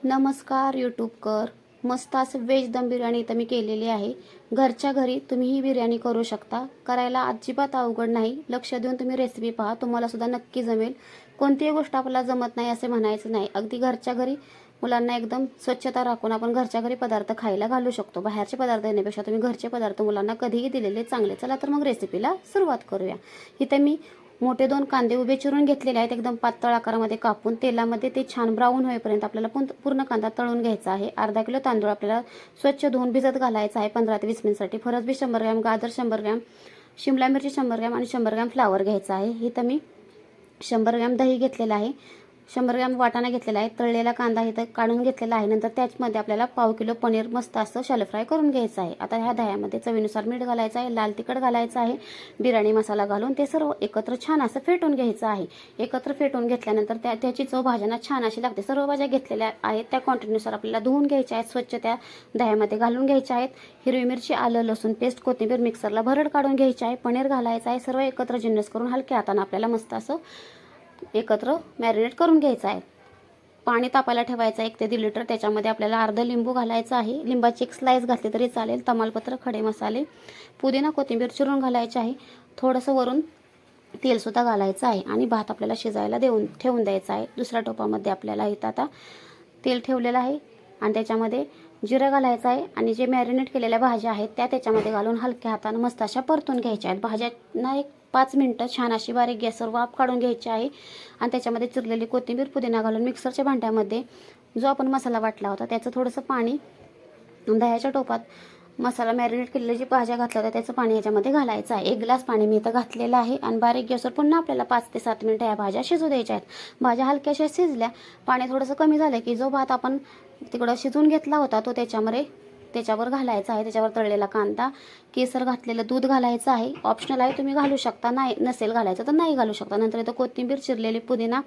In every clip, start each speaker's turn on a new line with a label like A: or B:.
A: नमस्कार यूट्यूबकर. मस्त असं व्हेज दम बिर्याणी इथं मी केलेली आहे. घरच्या घरी तुम्ही ही बिर्याणी करू शकता. करायला अजिबात अवघड नाही. लक्ष देऊन तुम्ही रेसिपी पहा, तुम्हाला सुद्धा नक्की जमेल. कोणतीही गोष्ट आपल्याला जमत नाही असे म्हणायचं नाही. अगदी घरच्या घरी मुलांना एकदम स्वच्छता राखून आपण घरच्या घरी पदार्थ खायला घालू शकतो. बाहेरचे पदार्थ येण्यापेक्षा तुम्ही घरचे पदार्थ मुलांना कधीही दिलेले चांगले. चला तर मग रेसिपीला सुरुवात करूया. इथे मी मोठे 2 कांदे उभे चिरून घेतलेले आहेत, एकदम पातळ आकारामध्ये कापून. तेलामध्ये ते छान ब्राऊन होईपर्यंत आपल्याला पूर्ण कांदा तळून घ्यायचा आहे. अर्धा किलो तांदूळ आपल्याला स्वच्छ धुवून भिजत घालायचा आहे 15 ते 20 मिनिटांसाठी. फरसबी 100 ग्रॅम, गाजर 100 ग्रॅम, शिमला मिरची 100 ग्रॅम आणि 100 ग्रॅम फ्लावर घ्यायचा आहे. इथं मी 100 ग्रॅम दही घेतलेला आहे, 100 ग्रॅम वाटाणा घेतलेला आहे, तळलेला कांदा इथं काढून घेतलेला आहे. नंतर त्याचमध्ये आपल्याला पाव किलो पनीर मस्त असं शॅलो फ्राय करून घ्यायचं आहे. आता ह्या दह्यामध्ये चवीनुसार मीठ घालायचं आहे, लाल तिखट घालायचं आहे, बिर्याणी मसाला घालून ते सर्व एकत्र छान असं फेटून घ्यायचं आहे. एकत्र फेटून घेतल्यानंतर त्याची चव भाज्यांना छान अशी लागते. सर्व भाज्या घेतलेल्या आहेत त्या क्वांटिटीनुसार आपल्याला धुवून घ्यायच्या आहेत, स्वच्छ त्या दह्यामध्ये घालून घ्यायच्या आहेत. हिरवी मिरची, आलं, लसूण पेस्ट, कोथिंबीर मिक्सरला भरड काढून घ्यायची आहे. पनीर घालायचं आहे. सर्व एकत्र जिन्नस करून हलक्या हाताने आपल्याला मस्त असं एकत्र मॅरिनेट करून घ्यायचं आहे. पाणी तापायला ठेवायचं 1 ते 1.5 लिटर. त्याच्यामध्ये आपल्याला अर्ध लिंबू घालायचं आहे. लिंबाची एक स्लाइस घातली तरी चालेल. तमालपत्र, खडे मसाले, पुदिना, कोथिंबीर चिरून घालायचे आहे. थोडंसं वरून तेलसुद्धा घालायचं आहे आणि भात आपल्याला शिजायला ठेवून द्यायचा आहे. दुसऱ्या टोपामध्ये आपल्याला इथं आता तेल ठेवलेलं आहे आणि त्याच्यामध्ये जिरं घालायचं आहे आणि जे मॅरिनेट केलेल्या भाज्या आहेत त्या त्याच्यामध्ये घालून हलक्या हाताने मस्त अशा परतून घ्यायच्या आहेत. भाज्यांना एक 5 मिनिटं छान अशी बारीक गॅसवर वाफ काढून घ्यायची आहे आणि त्याच्यामध्ये चिरलेली कोथिंबीर, पुदिना घालून मिक्सरच्या भांड्यामध्ये जो आपण मसाला वाटला होता त्याचं थोडंसं पाणी, दह्याच्या टोपात मसाला मॅरिनेट केलेली जी भाज्या घातल्या होत्या त्याचं पाणी याच्यामध्ये घालायचं आहे. 1 ग्लास पाणी मी इथं घातलेलं आहे आणि बारीक गॅसवर पुन्हा आपल्याला 5 ते 7 मिनिटं या भाज्या शिजू द्यायच्या आहेत. भाज्या हलक्याशा शिजल्या, पाणी थोडंसं कमी झालं की जो भात आपण तिकडं शिजवून घेतला होता तो त्याच्यावर घालायचा आहे. त्याच्यावर तळलेला कांदा, केसर घातलेलं दूध घालायचं आहे. ऑप्शनल आहे, तुम्ही घालू शकता. नाही नसेल घालायचं तर नाही घालू शकता. नंतर इथं कोथिंबीर, चिरलेली पुदिना,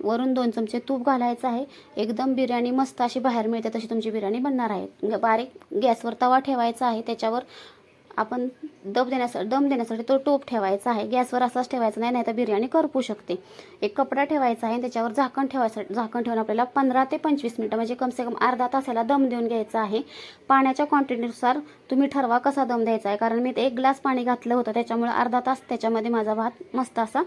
A: वरून 2 चमचे तूप घालायचं आहे. एकदम बिर्याणी मस्त अशी बाहेर मिळते तशी तुमची बिर्याणी बनणार आहे. बारीक गॅसवर तवा ठेवायचा आहे. त्याच्यावर आपण दम देण्यासाठी तो टोप ठेवायचा आहे. गॅसवर असाच ठेवायचा नाही तर बिर्याणी करपू शकते. एक कपडा ठेवायचा आहे, त्याच्यावर झाकण ठेवून आपल्याला 15 ते 25 मिनिटं म्हणजे कमसे कम अर्धा तासाला दम देऊन घ्यायचा आहे. पाण्याच्या क्वांटिटीनुसार तुम्ही ठरवा कसा दम द्यायचा आहे, कारण मी 1 ग्लास पाणी घातलं होतं त्याच्यामुळे अर्धा तास त्याच्यामध्ये माझा भात मस्त असा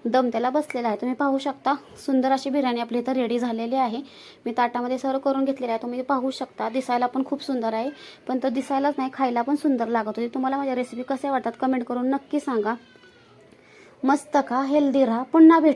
A: दम त्याला बसलेला आहे. तुम्ही पाहू शकता सुंदर अशी बिर्याणी आपली इथं रेडी झालेली आहे. मी ताटामध्ये सर्व करून घेतलेली आहे. तुम्ही पाहू शकता. दिसायला पण खूप सुंदर आहे, पण तो दिसायलाच नाही खायला पण सुंदर लागत होती. तुम्हाला माझ्या रेसिपी कशा वाटतात कमेंट करून नक्की सांगा. मस्त खा, हेल्दी राहा. पुन्हा भेट.